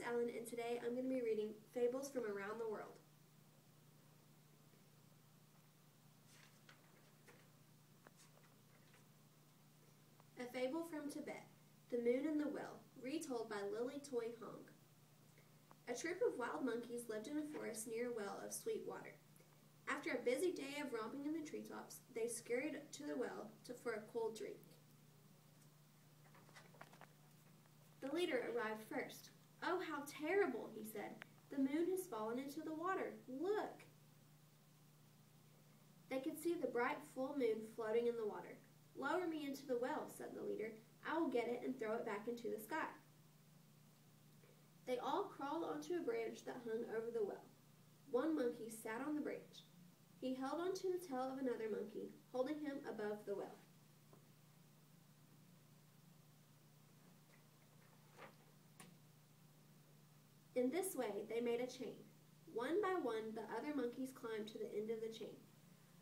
Ellen, and today I'm going to be reading Fables from Around the World. A Fable from Tibet, The Moon and the Whale, retold by Lily Toy Hong. A troop of wild monkeys lived in a forest near a well of sweet water. After a busy day of romping in the treetops, they scurried to the well for a cold drink. The leader arrived first. "Oh, how terrible," he said. "The moon has fallen into the water. Look!" They could see the bright full moon floating in the water. "Lower me into the well," said the leader. "I will get it and throw it back into the sky." They all crawled onto a branch that hung over the well. One monkey sat on the branch. He held onto the tail of another monkey, holding him above the well. In this way, they made a chain. One by one, the other monkeys climbed to the end of the chain.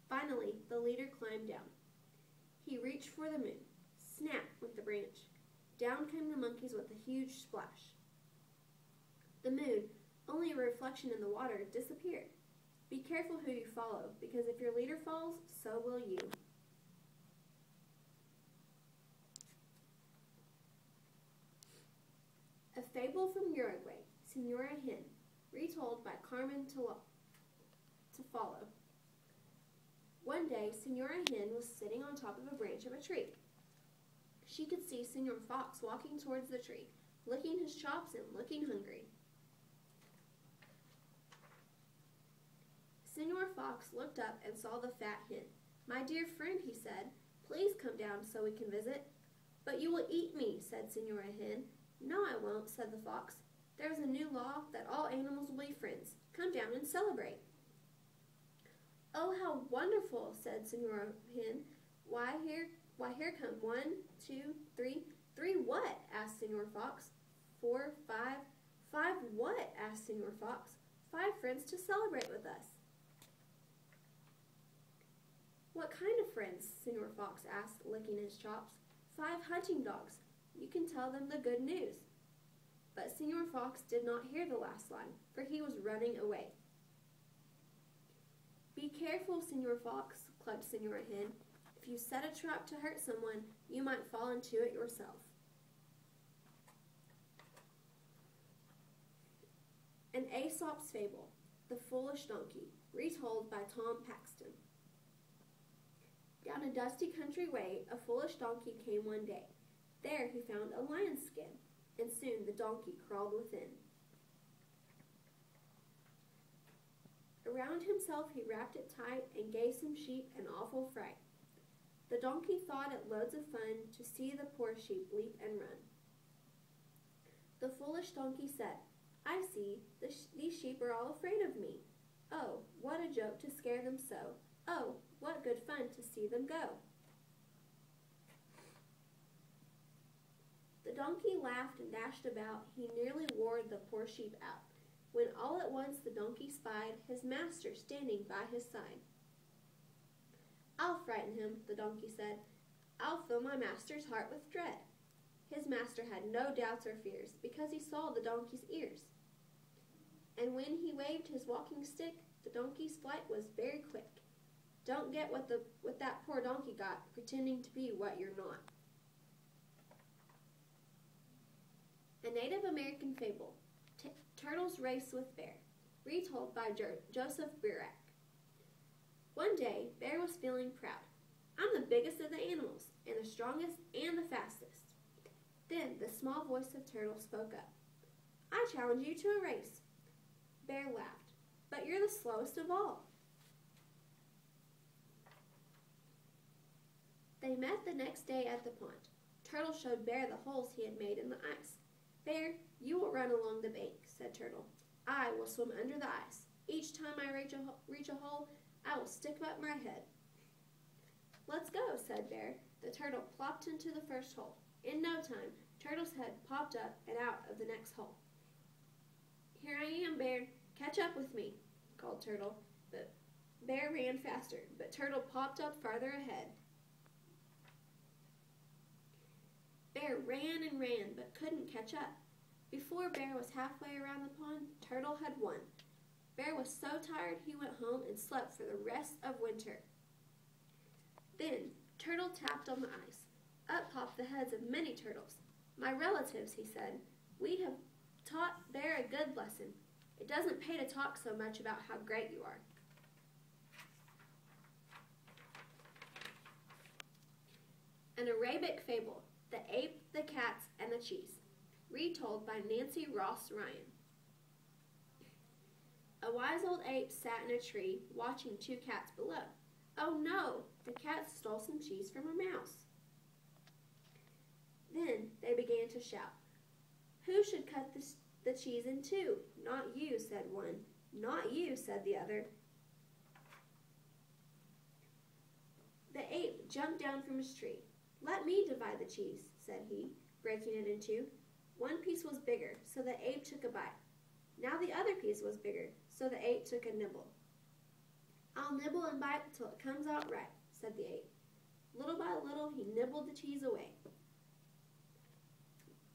Finally, the leader climbed down. He reached for the moon. Snap went the branch. Down came the monkeys with a huge splash. The moon, only a reflection in the water, disappeared. Be careful who you follow, because if your leader falls, so will you. A Fable from Uruguay, Señora Hen, retold by Carmen Tafalo. One day, Señora Hen was sitting on top of a branch of a tree. She could see Señor Fox walking towards the tree, licking his chops and looking hungry. Señor Fox looked up and saw the fat hen. "My dear friend," he said, "please come down so we can visit." "But you will eat me," said Señora Hen. "No, I won't," said the fox. "There's a new law that all animals will be friends. Come down and celebrate." "Oh, how wonderful," said Señora Hen. Why, here come 1, 2, 3. "Three what?" asked Señor Fox. 4, 5. "Five what?" asked Señor Fox. "5 friends to celebrate with us." "What kind of friends?" Señor Fox asked, licking his chops. 5 hunting dogs. You can tell them the good news." But Señor Fox did not hear the last line, for he was running away. "Be careful, Señor Fox," clucked Señora Hen. "If you set a trap to hurt someone, you might fall into it yourself." An Aesop's Fable, The Foolish Donkey, retold by Tom Paxton. Down a dusty country way, a foolish donkey came one day. There he found a lion's skin, and soon the donkey crawled within. Around himself he wrapped it tight and gave some sheep an awful fright. The donkey thought it loads of fun to see the poor sheep leap and run. The foolish donkey said, "I see, these sheep are all afraid of me. Oh, what a joke to scare them so. Oh, what good fun to see them go." The donkey laughed and dashed about. He nearly wore the poor sheep out, when all at once the donkey spied his master standing by his side. "I'll frighten him," the donkey said. "I'll fill my master's heart with dread." His master had no doubts or fears, because he saw the donkey's ears. And when he waved his walking stick, the donkey's flight was very quick. Don't get what that poor donkey got, pretending to be what you're not. A Native American Fable, Turtle's Race with Bear, retold by Joseph Burak. One day, Bear was feeling proud. "I'm the biggest of the animals, and the strongest and the fastest." Then the small voice of Turtle spoke up. "I challenge you to a race." Bear laughed. "But you're the slowest of all." They met the next day at the pond. Turtle showed Bear the holes he had made in the ice. "Bear, you will run along the bank," said Turtle. "I will swim under the ice. Each time I reach a hole, I will stick up my head." "Let's go," said Bear. The turtle plopped into the first hole. In no time, Turtle's head popped up and out of the next hole. "Here I am, Bear. Catch up with me," called Turtle. But Bear ran faster, but Turtle popped up farther ahead. Bear ran and ran, but couldn't catch up. Before Bear was halfway around the pond, Turtle had won. Bear was so tired he went home and slept for the rest of winter. Then Turtle tapped on the ice. Up popped the heads of many turtles. "My relatives," he said, "we have taught Bear a good lesson. It doesn't pay to talk so much about how great you are." An Arabic Fable, The Ape, the Cats, and the Cheese, retold by Nancy Ross Ryan. A wise old ape sat in a tree, watching two cats below. Oh no! The cats stole some cheese from a mouse. Then they began to shout. "Who should cut the cheese in two?" "Not you," said one. "Not you," said the other. The ape jumped down from his tree. "Let me divide the cheese," said he, breaking it in two. One piece was bigger, so the ape took a bite. Now the other piece was bigger, so the ape took a nibble. "I'll nibble and bite till it comes out right," said the ape. Little by little, he nibbled the cheese away.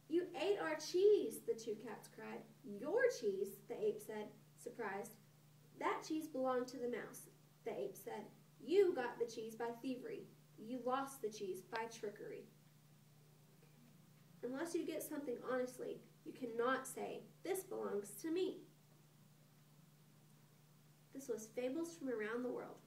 "You ate our cheese," the two cats cried. "Your cheese," the ape said, surprised. "That cheese belonged to the mouse," the ape said. "You got the cheese by thievery. You lost the cheese by trickery." Unless you get something honestly, you cannot say, "This belongs to me." This was Fables from Around the World.